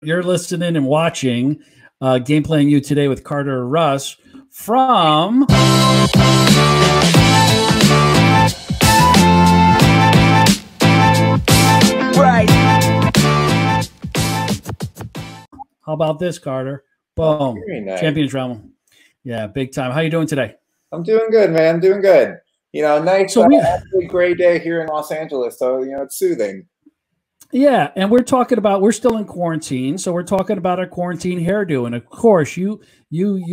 You're listening and watching Game Playing You today with Carter Russ from Right. How about this, Carter? Boom. Very nice. Champions Round. Yeah, big time. How you doing today? I'm doing good, man. I'm doing good. You know, nice, So absolutely great day here in Los Angeles. So, you know, it's soothing. Yeah, and we're still in quarantine, so we're talking about our quarantine hairdo. And of course, you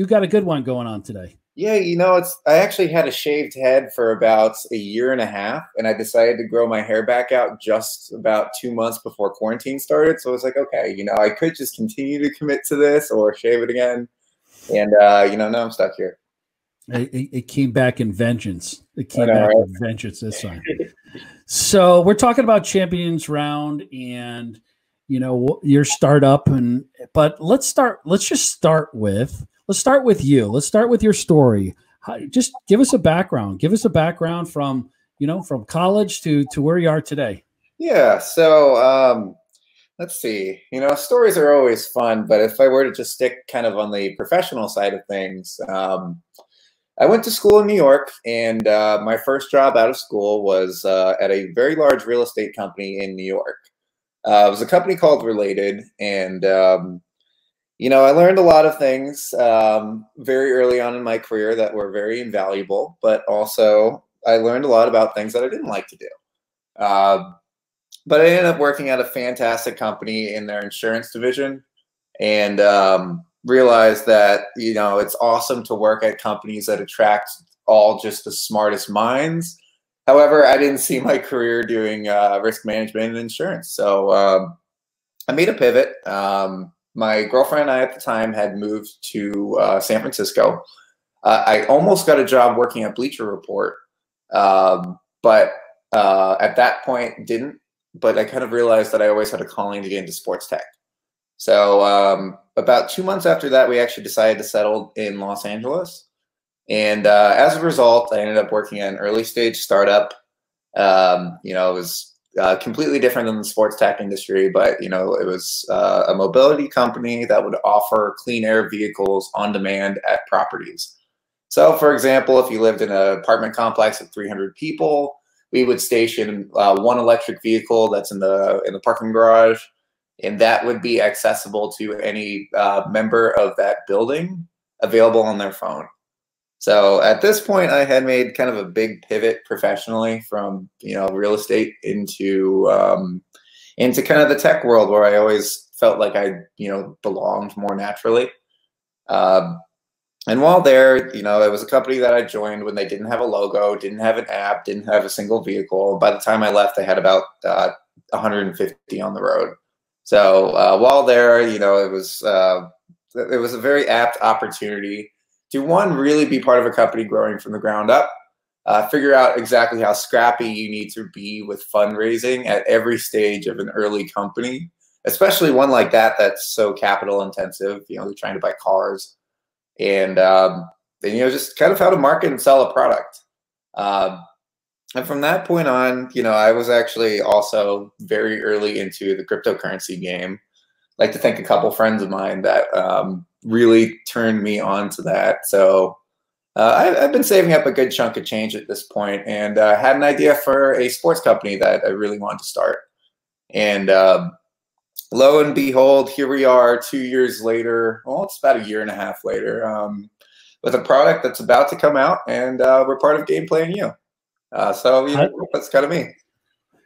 got a good one going on today. Yeah, you know, I actually had a shaved head for about a year and a half, and I decided to grow my hair back out just about 2 months before quarantine started. So I was like, okay, you know, I could just continue to commit to this or shave it again. And, you know, now I'm stuck here. It came back in vengeance. It came back with vengeance this time. So we're talking about Champions Round and, you know, your startup. But let's start with you. Let's start with your story. Just give us a background. Give us a background from, you know, from college to where you are today. Yeah. So let's see. You know, stories are always fun, but if I were to just stick kind of on the professional side of things, I went to school in New York, and my first job out of school was at a very large real estate company in New York. It was a company called Related, and you know, I learned a lot of things very early on in my career that were very invaluable, but also I learned a lot about things that I didn't like to do. But I ended up working at a fantastic company in their insurance division, and realized that, you know, it's awesome to work at companies that attract all just the smartest minds. However, I didn't see my career doing risk management and insurance. So I made a pivot. My girlfriend and I at the time had moved to San Francisco. I almost got a job working at Bleacher Report, but at that point didn't. But I kind of realized that I always had a calling to get into sports tech. So about 2 months after that, we actually decided to settle in Los Angeles. And as a result, I ended up working at an early stage startup. You know, it was completely different than the sports tech industry, but, you know, it was a mobility company that would offer clean air vehicles on demand at properties. So, for example, if you lived in an apartment complex of 300 people, we would station one electric vehicle that's in the parking garage, and that would be accessible to any member of that building, available on their phone. So at this point, I had made kind of a big pivot professionally from, you know, real estate into kind of the tech world, where I always felt like I, you know, belonged more naturally. And while there, you know, it was a company that I joined when they didn't have a logo, didn't have an app, didn't have a single vehicle. By the time I left, they had about 150 on the road. So while there, you know, it was a very apt opportunity to, one, really be part of a company growing from the ground up, figure out exactly how scrappy you need to be with fundraising at every stage of an early company, especially one like that that's so capital intensive. You know, they're trying to buy cars, and you know, just kind of how to market and sell a product. And from that point on, you know, I was actually also very early into the cryptocurrency game. I like to thank a couple friends of mine that really turned me on to that. So I've been saving up a good chunk of change at this point, and had an idea for a sports company that I really wanted to start. And lo and behold, here we are 2 years later. Well, it's about a year and a half later, with a product that's about to come out, and we're part of Game Playing You. So you know, that's kind of me.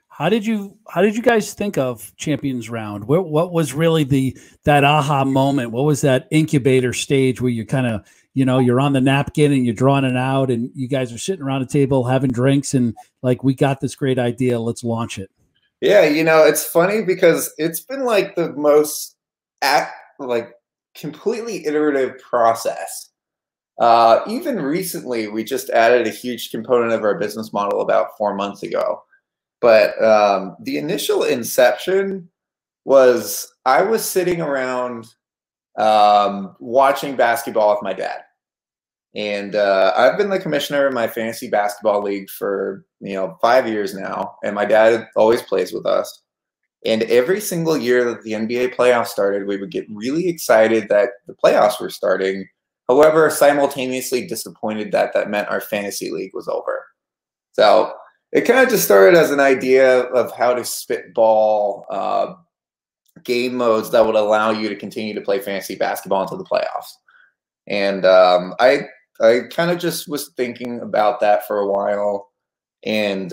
How did you guys think of Champions Round? What was really that aha moment? What was that incubator stage where you kind of, you know, you're on the napkin and you're drawing it out, and you guys are sitting around a table having drinks, and like, we got this great idea, let's launch it? Yeah, you know, it's funny because it's been like the most completely iterative process. Even recently, we just added a huge component of our business model about 4 months ago. But the initial inception was, I was sitting around watching basketball with my dad. And I've been the commissioner of my fantasy basketball league for, you know, 5 years now. And my dad always plays with us. And every single year that the NBA playoffs started, we would get really excited that the playoffs were starting. However, simultaneously disappointed that that meant our fantasy league was over. So it kind of just started as an idea of how to spitball game modes that would allow you to continue to play fantasy basketball until the playoffs. And I kind of just was thinking about that for a while, and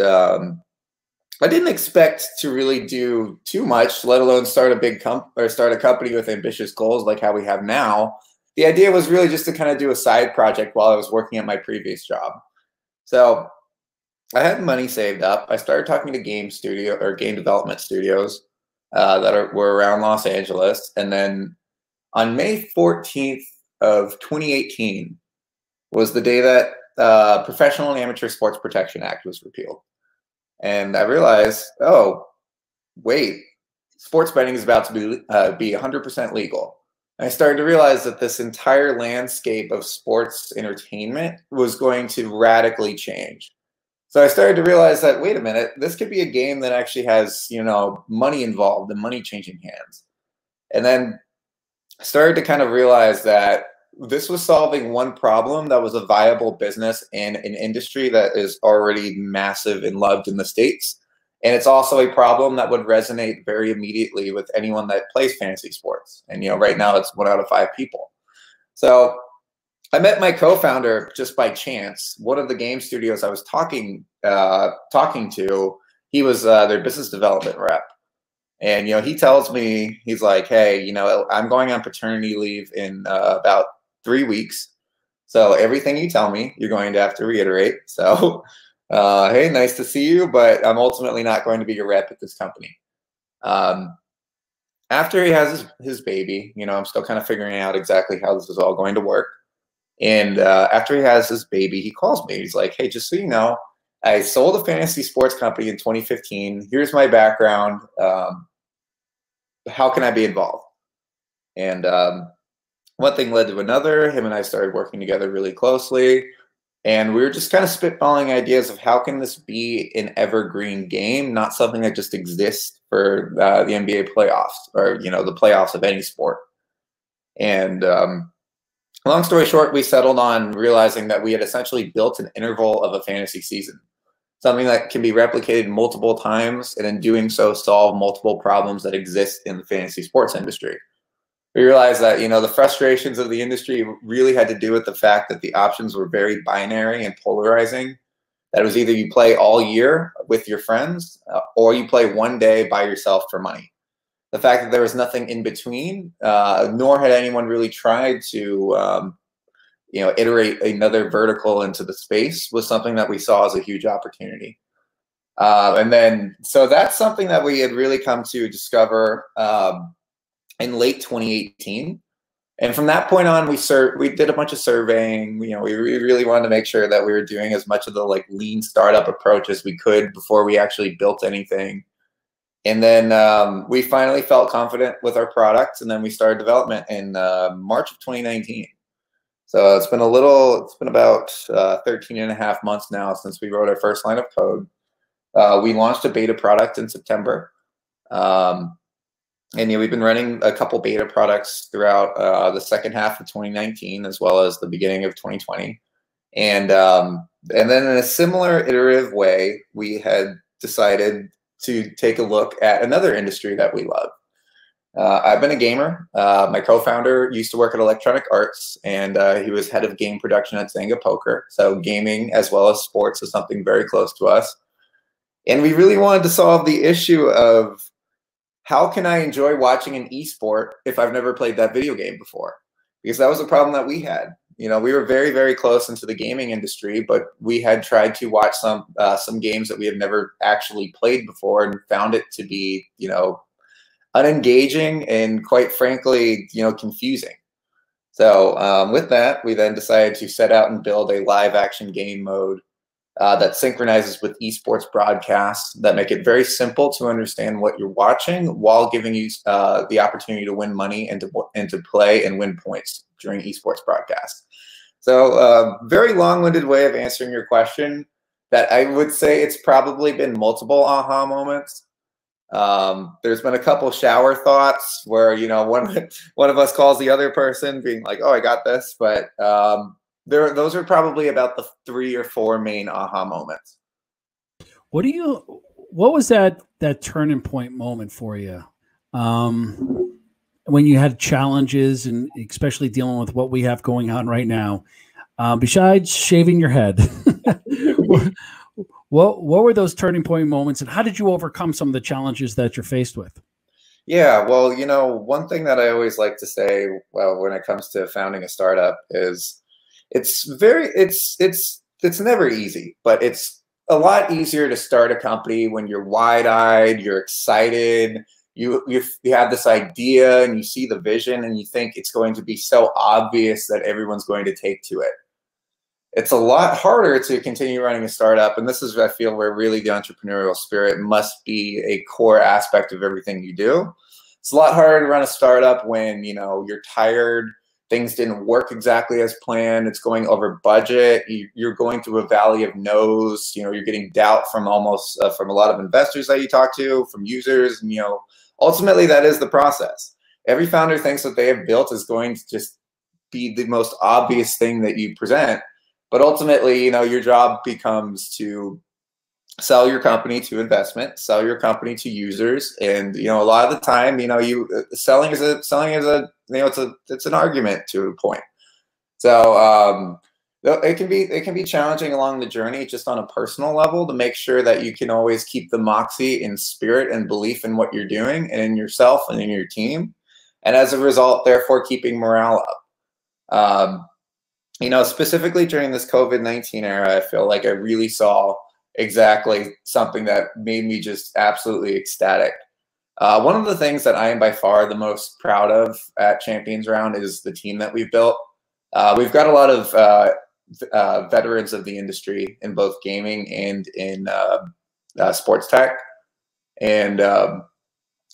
I didn't expect to really do too much, let alone start a company with ambitious goals like how we have now. The idea was really just to kind of do a side project while I was working at my previous job. So I had money saved up. I started talking to game development studios were around Los Angeles. And then on May 14th of 2018 was the day that Professional and Amateur Sports Protection Act was repealed. And I realized, oh, wait, sports betting is about to be 100% legal. And I started to realize that this entire landscape of sports entertainment was going to radically change. So I started to realize that, wait a minute, this could be a game that actually has, money involved and money changing hands. And then I started to kind of realize that this was solving one problem that was a viable business in an industry that is already massive and loved in the States. And it's also a problem that would resonate very immediately with anyone that plays fantasy sports. And, right now it's 1 out of 5 people. So I met my co-founder just by chance. One of the game studios I was talking to, he was their business development rep. And, he tells me, he's like, hey, I'm going on paternity leave in about 3 weeks. So everything you tell me, you're going to have to reiterate. So, hey, nice to see you, but I'm ultimately not going to be your rep at this company. After he has his baby, I'm still kind of figuring out exactly how this is all going to work. And after he has his baby, he calls me. He's like, hey, just so you know, I sold a fantasy sports company in 2015. Here's my background. How can I be involved? And one thing led to another. Him and I started working together really closely. And we were just kind of spitballing ideas of how can this be an evergreen game, not something that just exists for the NBA playoffs or, the playoffs of any sport. And long story short, we settled on realizing that we had essentially built an interval of a fantasy season, something that can be replicated multiple times, and in doing so, solve multiple problems that exist in the fantasy sports industry. We realized that, the frustrations of the industry really had to do with the fact that the options were very binary and polarizing. That it was either you play all year with your friends or you play one day by yourself for money. The fact that there was nothing in between, nor had anyone really tried to, iterate another vertical into the space, was something that we saw as a huge opportunity. So that's something that we had really come to discover in late 2018. And from that point on, we did a bunch of surveying. We really wanted to make sure that we were doing as much of the lean startup approach as we could before we actually built anything. And then we finally felt confident with our products, and then we started development in March of 2019. So it's been about 13 and a half months now since we wrote our first line of code. We launched a beta product in September. And we've been running a couple beta products throughout the second half of 2019, as well as the beginning of 2020. And then in a similar iterative way, we had decided to take a look at another industry that we love. I've been a gamer. My co-founder used to work at Electronic Arts, and he was head of game production at Zanga Poker. So gaming as well as sports is something very close to us. And we really wanted to solve the issue of how can I enjoy watching an esport if I've never played that video game before? Because that was a problem that we had. We were very, very close into the gaming industry, but we had tried to watch some games that we have never actually played before and found it to be, unengaging and, quite frankly, confusing. So with that, we then decided to set out and build a live action game mode that synchronizes with esports broadcasts that make it very simple to understand what you're watching while giving you the opportunity to win money and to play and win points during esports broadcasts. So very long-winded way of answering your question that I would say it's probably been multiple aha moments. There's been a couple shower thoughts where, you know, one of us calls the other person being like, oh, I got this. But those are probably about the 3 or 4 main aha moments. What was that turning point moment for you? When you had challenges, and especially dealing with what we have going on right now, besides shaving your head, what were those turning point moments, and how did you overcome some of the challenges that you're faced with? Yeah, well, you know, one thing that I always like to say, well, when it comes to founding a startup is it's never easy, but it's a lot easier to start a company when you're wide-eyed, you're excited, you have this idea and you see the vision and you think it's going to be so obvious that everyone's going to take to it. It's a lot harder to continue running a startup, and this is, I feel, where really the entrepreneurial spirit must be a core aspect of everything you do. It's a lot harder to run a startup when, you know, you're tired, things didn't work exactly as planned, it's going over budget, you're going through a valley of no's, you know, you're getting doubt from from a lot of investors that you talk to, from users, and, you know, ultimately that is the process. Every founder thinks what they have built is going to just be the most obvious thing that you present. But ultimately, you know, your job becomes to sell your company to investment, sell your company to users, and, you know, a lot of the time, you know, selling is a you know, it's an argument to a point. So it can be challenging along the journey, just on a personal level, to make sure that you can always keep the moxie and spirit and belief in what you're doing and in yourself and in your team, and as a result, therefore, keeping morale up. You know, specifically during this COVID-19 era, I feel like I really saw exactly something that made me just absolutely ecstatic. One of the things that I am by far the most proud of at Champions Round is the team that we've built. We've got a lot of veterans of the industry in both gaming and in sports tech. And a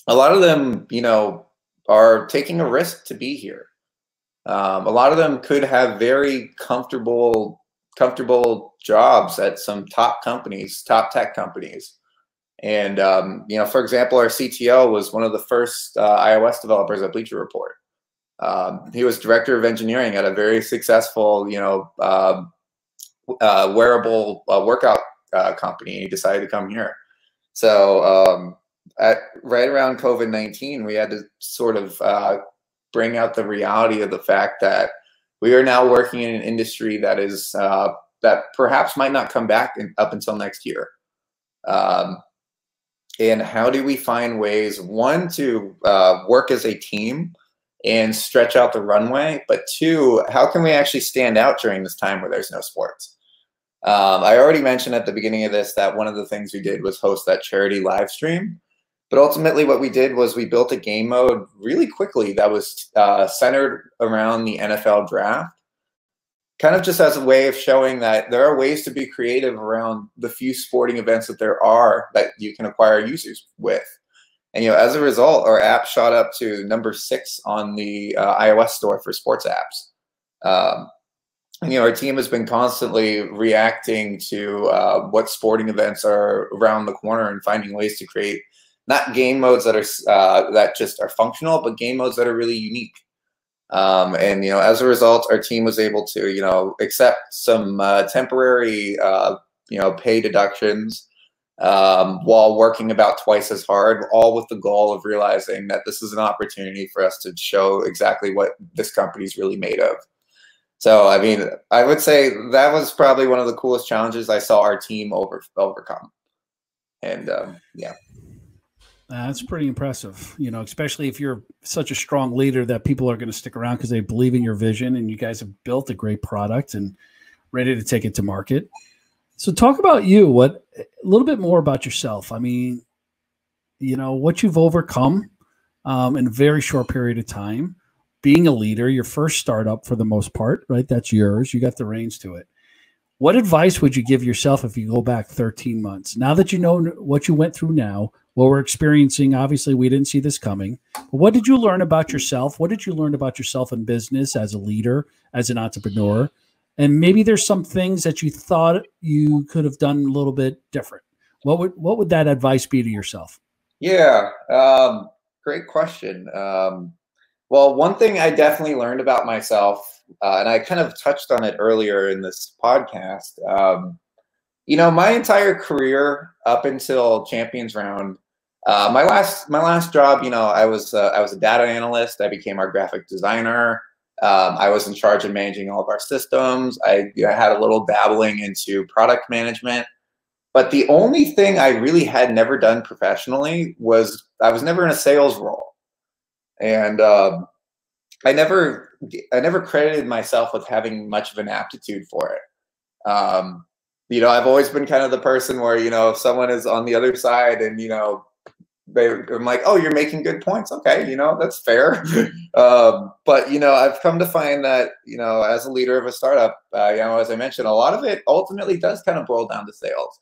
lot of them, you know, are taking a risk to be here. A lot of them could have very comfortable jobs at some top companies, top tech companies. And, you know, for example, our CTO was one of the first iOS developers at Bleacher Report. He was director of engineering at a very successful, you know, wearable workout company. He decided to come here. So right around COVID-19, we had to sort of bring out the reality of the fact that we are now working in an industry that is that perhaps might not come back up until next year. And how do we find ways, one, to work as a team and stretch out the runway, but two, how can we actually stand out during this time where there's no sports? I already mentioned at the beginning of this that one of the things we did was host that charity live stream. But ultimately what we did was we built a game mode really quickly that was centered around the NFL draft, kind of just as a way of showing that there are ways to be creative around the few sporting events that there are that you can acquire users with. And, you know, as a result, our app shot up to number 6 on the iOS store for sports apps. And, you know, our team has been constantly reacting to what sporting events are around the corner and finding ways to create not game modes that are that just are functional, but game modes that are really unique. And, you know, as a result, our team was able to, you know, accept some temporary, you know, pay deductions while working about twice as hard, all with the goal of realizing that this is an opportunity for us to show exactly what this company is really made of. So, I mean, I would say that was probably one of the coolest challenges I saw our team overcome. And yeah. That's pretty impressive, you know, especially if you're such a strong leader that people are going to stick around because they believe in your vision and you guys have built a great product and ready to take it to market. So talk about you, a little bit more about yourself. I mean, you know, what you've overcome in a very short period of time, being a leader, your first startup for the most part, right? That's yours. You got the reins to it. What advice would you give yourself if you go back 13 months? Now that you know what you went through now, what we're experiencing, obviously we didn't see this coming. But what did you learn about yourself? What did you learn about yourself in business, as a leader, as an entrepreneur? And maybe there's some things that you thought you could have done a little bit different. What would that advice be to yourself? Yeah, great question. Well, one thing I definitely learned about myself, and I kind of touched on it earlier in this podcast. My entire career up until Champions Round, my last job, I was a data analyst. I became our graphic designer. I was in charge of managing all of our systems. I had a little dabbling into product management. But the only thing I really had never done professionally was I was never in a sales role, and I never I never credited myself with having much of an aptitude for it. I've always been kind of the person where if someone is on the other side and I'm like, oh, you're making good points. Okay, that's fair. But I've come to find that as a leader of a startup, as I mentioned, a lot of it ultimately does kind of boil down to sales.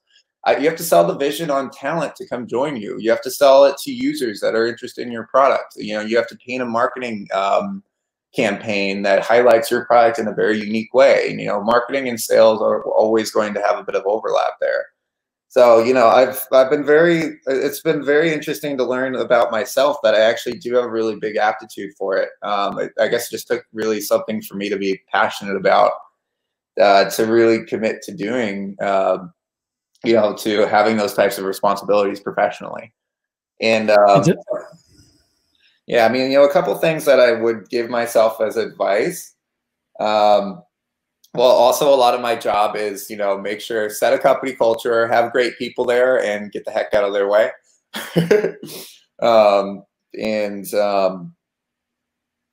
You have to sell the vision on talent to come join you. You have to sell it to users that are interested in your product. You have to paint a marketing campaign that highlights your product in a very unique way. Marketing and sales are always going to have a bit of overlap there. So, it's been very interesting to learn about myself that I actually do have a really big aptitude for it. I guess it just took really something for me to be passionate about, to really commit to doing, to having those types of responsibilities professionally. And yeah, a couple things that I would give myself as advice. Well, also a lot of my job is, make sure, set a company culture, have great people there, and get the heck out of their way.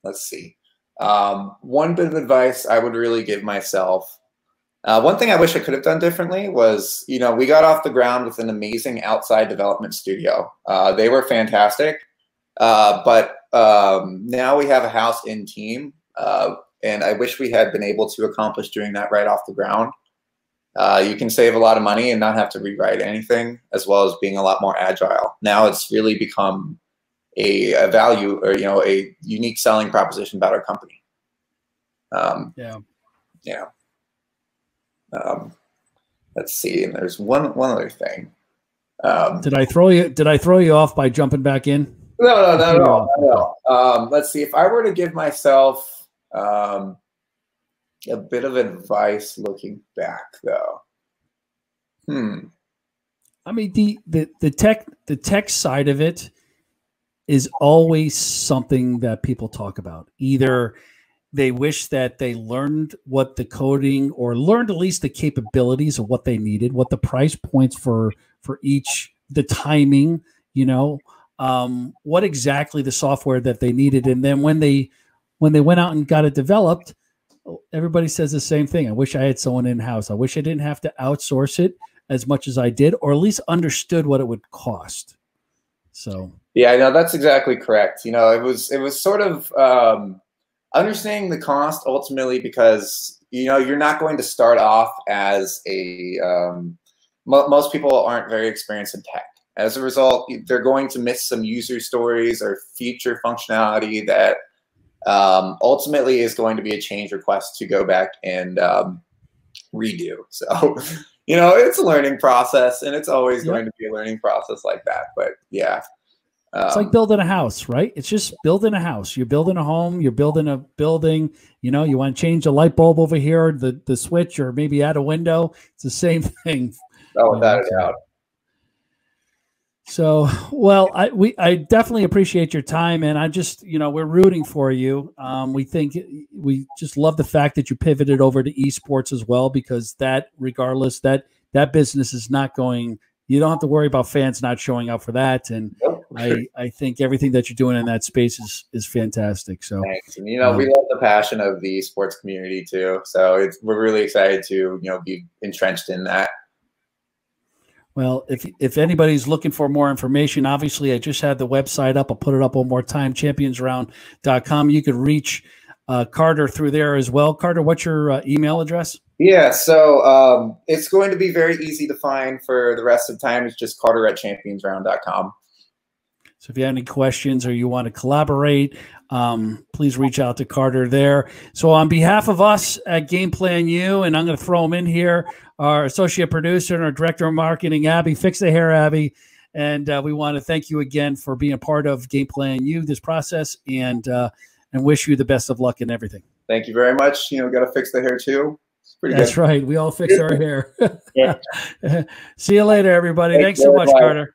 Let's see. One bit of advice I would really give myself. One thing I wish I could have done differently was, we got off the ground with an amazing outside development studio. They were fantastic. But now we have a house in team. And I wish we had been able to accomplish doing that right off the ground. You can save a lot of money and not have to rewrite anything, as well as being a lot more agile. Now it's really become a value, or a unique selling proposition about our company. Yeah. Let's see. And there's one other thing. Did I throw you off by jumping back in? No. Let's see. If I were to give myself a bit of advice looking back, though. I mean, the tech side of it is always something that people talk about. Either they wish that they learned what the coding, or learned at least the capabilities of what they needed, what the price points for each, the timing, what exactly the software that they needed. And then when they went out and got it developed, everybody says the same thing. I wish I had someone in-house. I wish I didn't have to outsource it as much as I did, or at least understood what it would cost. So yeah, no, that's exactly correct. It was sort of understanding the cost ultimately, because you're not going to start off as a most people aren't very experienced in tech. As a result, they're going to miss some user stories or feature functionality that ultimately is going to be a change request to go back and redo. So, it's a learning process, and it's always going to be a learning process like that. But yeah. It's like building a house, right? It's just building a house. You're building a home. You're building a building. You want to change a light bulb over here, the switch, or maybe add a window. It's the same thing. Oh, without a doubt. So, well, I definitely appreciate your time, and I just, we're rooting for you. We just love the fact that you pivoted over to esports as well, because that, regardless, that business is not going. You don't have to worry about fans not showing up for that. And I think everything that you're doing in that space is fantastic. So thanks. And, we love the passion of the sports community too. So we're really excited to, be entrenched in that. Well, if anybody's looking for more information, obviously I just had the website up. I'll put it up one more time, championsround.com. You could reach Carter through there as well. Carter, what's your email address? Yeah, so it's going to be very easy to find for the rest of the time. It's just carter@championsround.com. So if you have any questions or you want to collaborate, please reach out to Carter there. So on behalf of us at Game Plan U, and I'm going to throw him in here, our associate producer and our director of marketing, Abby, fix the hair, Abby, And we want to thank you again for being a part of Game Plan U, this process, and wish you the best of luck in everything. Thank you very much. You know, got to fix the hair too. It's pretty That's good. right. We all fix our hair. Yeah. See you later, everybody. Thanks so much, Carter.